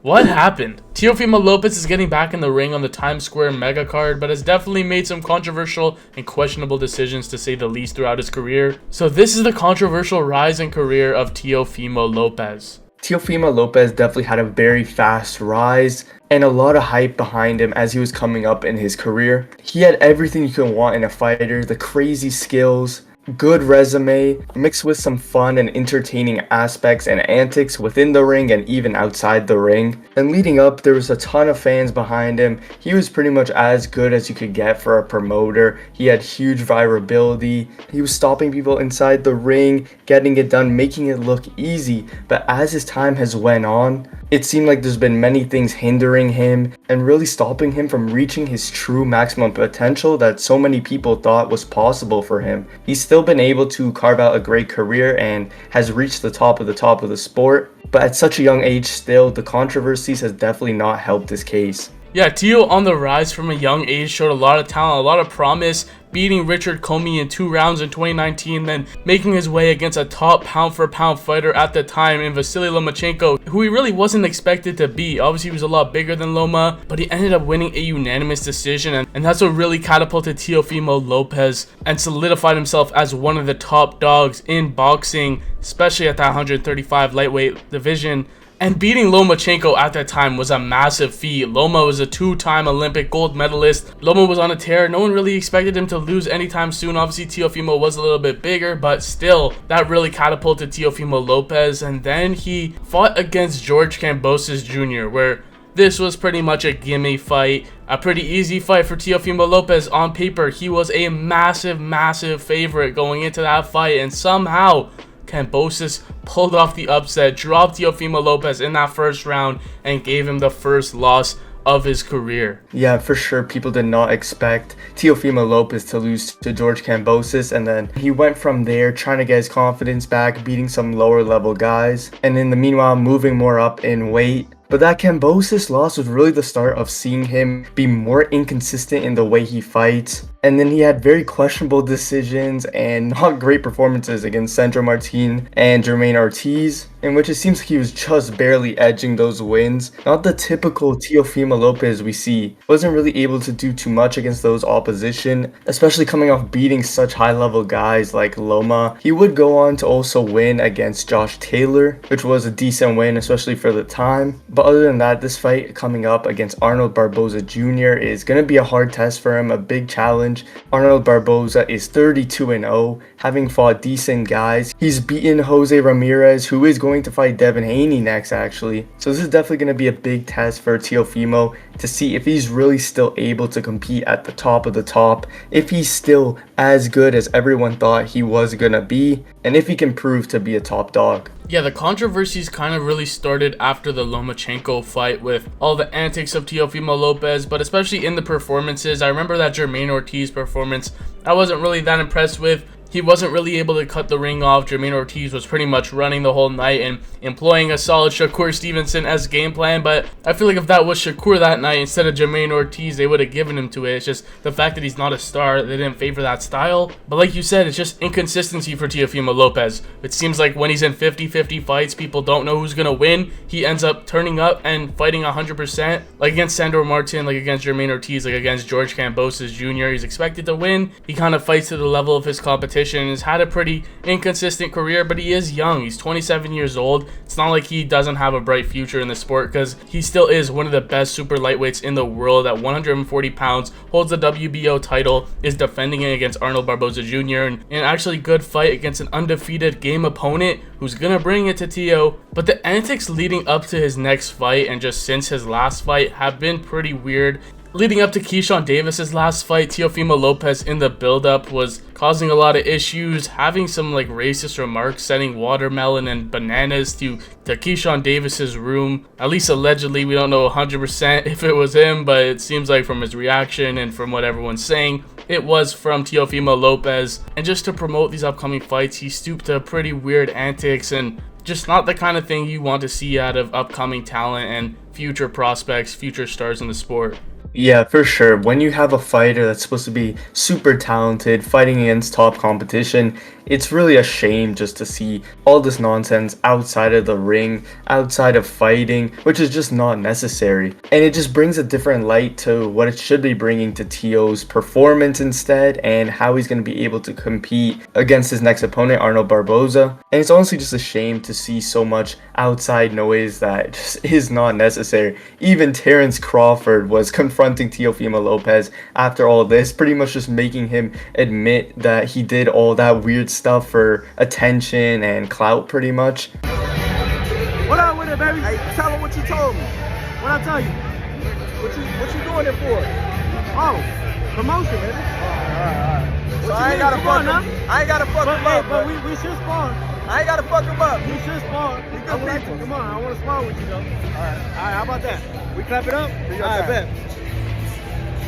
What happened? Teofimo Lopez is getting back in the ring on the Times Square mega card, but has definitely made some controversial and questionable decisions to say the least throughout his career. So this is the controversial rise in career of Teofimo Lopez. Teofimo Lopez definitely had a very fast rise and a lot of hype behind him as he was coming up in his career. He had everything you can want in a fighter, the crazy skills, good resume, mixed with some fun and entertaining aspects and antics within the ring and even outside the ring. And leading up, there was a ton of fans behind him. He was pretty much as good as you could get for a promoter. He had huge virability. He was stopping people inside the ring, getting it done, making it look easy. But as his time has went on, it seemed like there's been many things hindering him and really stopping him from reaching his true maximum potential that so many people thought was possible for him. He's still been able to carve out a great career and has reached the top of the sport, but at such a young age still, the controversies has definitely not helped his case. Yeah, Teo on the rise from a young age showed a lot of talent, a lot of promise, beating Richard Comey in 2 rounds in 2019, then making his way against a top pound-for-pound fighter at the time in Vasily Lomachenko, who he really wasn't expected to beat. Obviously, he was a lot bigger than Loma, but he ended up winning a unanimous decision, and that's what really catapulted Teofimo Lopez and solidified himself as one of the top dogs in boxing, especially at that 135 lightweight division. And beating Lomachenko at that time was a massive feat. Loma was a 2-time Olympic gold medalist. Loma was on a tear. No one really expected him to lose anytime soon. Obviously, Teofimo was a little bit bigger, but still, that really catapulted Teofimo Lopez. And then he fought against George Kambosos Jr., where this was pretty much a gimme fight. A pretty easy fight for Teofimo Lopez. On paper, he was a massive favorite going into that fight, and somehow Kambosos pulled off the upset, dropped Teofimo Lopez in that first round, and gave him the first loss of his career. Yeah, for sure, people did not expect Teofimo Lopez to lose to George Kambosos, and then he went from there trying to get his confidence back, beating some lower level guys, and in the meanwhile moving more up in weight. But that Kambosos loss was really the start of seeing him be more inconsistent in the way he fights. And then he had very questionable decisions and not great performances against Sandro Martin and Jermaine Ortiz, in which it seems like he was just barely edging those wins. Not the typical Teofimo Lopez we see. Wasn't really able to do too much against those opposition, especially coming off beating such high-level guys like Loma. He would go on to also win against Josh Taylor, which was a decent win, especially for the time. But other than that, this fight coming up against Arnold Barboza Jr. is going to be a hard test for him, a big challenge. Arnold Barboza is 32-0, having fought decent guys. He's beaten Jose Ramirez, who is going to fight Devin Haney next, actually. So this is definitely going to be a big test for Teofimo to see if he's really still able to compete at the top of the top, if he's still as good as everyone thought he was going to be, and if he can prove to be a top dog. Yeah, the controversies kind of really started after the Lomachenko fight with all the antics of Teofimo Lopez, but especially in the performances. I remember that Jermaine Ortiz performance I wasn't really that impressed with. He wasn't really able to cut the ring off. Jermaine Ortiz was pretty much running the whole night and employing a solid Shakur Stevenson as game plan, but I feel like if that was Shakur that night instead of Jermaine Ortiz, they would have given him to it. It's just the fact that he's not a star, they didn't favor that style. But like you said, it's just inconsistency for Teofimo Lopez. It seems like when he's in 50-50 fights, people don't know who's going to win. He ends up turning up and fighting 100%, like against Sandro Martin, like against Jermaine Ortiz, like against George Kambosos Jr. He's expected to win. He kind of fights to the level of his competition. Has had a pretty inconsistent career, but he is young. He's 27 years old. It's not like he doesn't have a bright future in the sport, because he still is one of the best super lightweights in the world at 140 pounds, holds the WBO title, is defending it against Arnold Barboza Jr. and an actually good fight against an undefeated game opponent who's gonna bring it to Teo. But the antics leading up to his next fight and just since his last fight have been pretty weird. Leading up to Keyshawn Davis's last fight, Teofimo Lopez in the build-up was causing a lot of issues, having some like racist remarks, sending watermelon and bananas to Keyshawn Davis's room. At least allegedly, we don't know 100% if it was him, but it seems like from his reaction and from what everyone's saying, it was from Teofimo Lopez. And just to promote these upcoming fights, he stooped to pretty weird antics and just not the kind of thing you want to see out of upcoming talent and future prospects, future stars in the sport. Yeah, for sure. When you have a fighter that's supposed to be super talented, fighting against top competition, it's really a shame just to see all this nonsense outside of the ring, outside of fighting, which is just not necessary. And it just brings a different light to what it should be bringing to Tio's performance instead, and how he's going to be able to compete against his next opponent, Arnold Barboza. And it's honestly just a shame to see so much outside noise that just is not necessary. Even Terrence Crawford was confronting Teofimo Lopez after all this, pretty much just making him admit that he did all that weird stuff for attention and clout, pretty much. What up with it, baby? Hey, tell him what you told me. What I tell you? What you doing it for? Oh, promotion, baby. Alright. So I ain't gotta fuck him. I ain't gotta fuck him up. But we should spar. I ain't gotta fuck him up. We should spar. We good people. Come on, I wanna spar with you though. Alright, how about that? We clap it up? Alright, bet.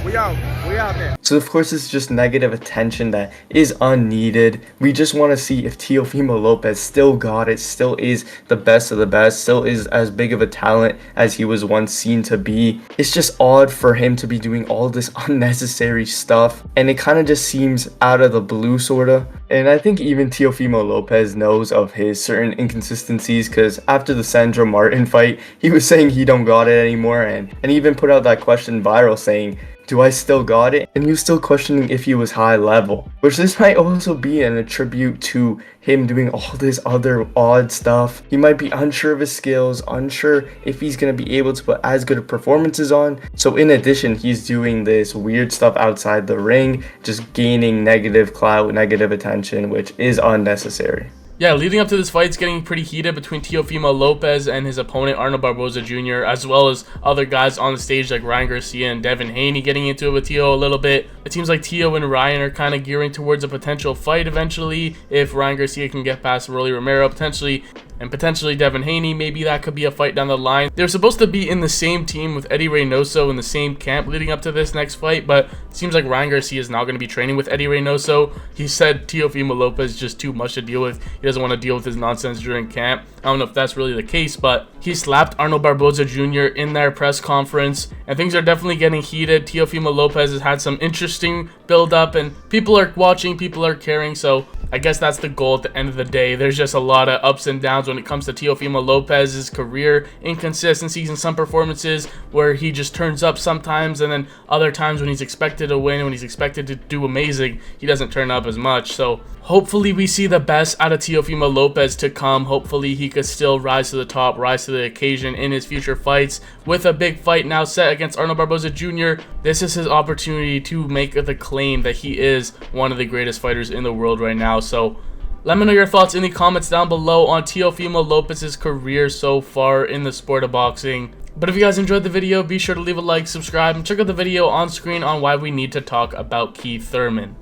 We out there. So of course it's just negative attention that is unneeded. We just want to see if Teofimo Lopez still got it, still is the best of the best, still is as big of a talent as he was once seen to be. It's just odd for him to be doing all this unnecessary stuff, and it kind of just seems out of the blue sorta. And I think even Teofimo Lopez knows of his certain inconsistencies, because after the Sandro Martin fight, he was saying he don't got it anymore, and even put out that question viral saying, "Do I still got it?" And he was still questioning if he was high level, which this might also be an attribute to him doing all this other odd stuff. He might be unsure of his skills, unsure if he's going to be able to put as good of performances on. So in addition, he's doing this weird stuff outside the ring, just gaining negative clout, negative attention, which is unnecessary. Yeah, leading up to this fight, it's getting pretty heated between Teofimo Lopez and his opponent, Arnold Barboza Jr., as well as other guys on the stage like Ryan Garcia and Devin Haney getting into it with Teo a little bit. It seems like Teo and Ryan are kind of gearing towards a potential fight eventually if Ryan Garcia can get past Rolly Romero, potentially Devin Haney. Maybe that could be a fight down the line. They're supposed to be in the same team with Eddie Reynoso in the same camp leading up to this next fight, but it seems like Ryan Garcia is now going to be training with Eddie Reynoso. He said Teofimo Lopez is just too much to deal with. He doesn't want to deal with his nonsense during camp. I don't know if that's really the case, but he slapped Arnold Barboza Jr. in their press conference, and things are definitely getting heated. Teofimo Lopez has had some interesting build-up, and people are watching, people are caring, so I guess that's the goal at the end of the day. There's just a lot of ups and downs when it comes to Teofimo Lopez's career, inconsistencies in some performances where he just turns up sometimes, and then other times when he's expected to win, when he's expected to do amazing, he doesn't turn up as much. So hopefully we see the best out of Teofimo Lopez to come. Hopefully he could still rise to the top, rise to the occasion in his future fights. With a big fight now set against Arnold Barboza Jr., this is his opportunity to make the claim that he is one of the greatest fighters in the world right now. So let me know your thoughts in the comments down below on Teofimo Lopez's career so far in the sport of boxing. But if you guys enjoyed the video, be sure to leave a like, subscribe, and check out the video on screen on why we need to talk about Keith Thurman.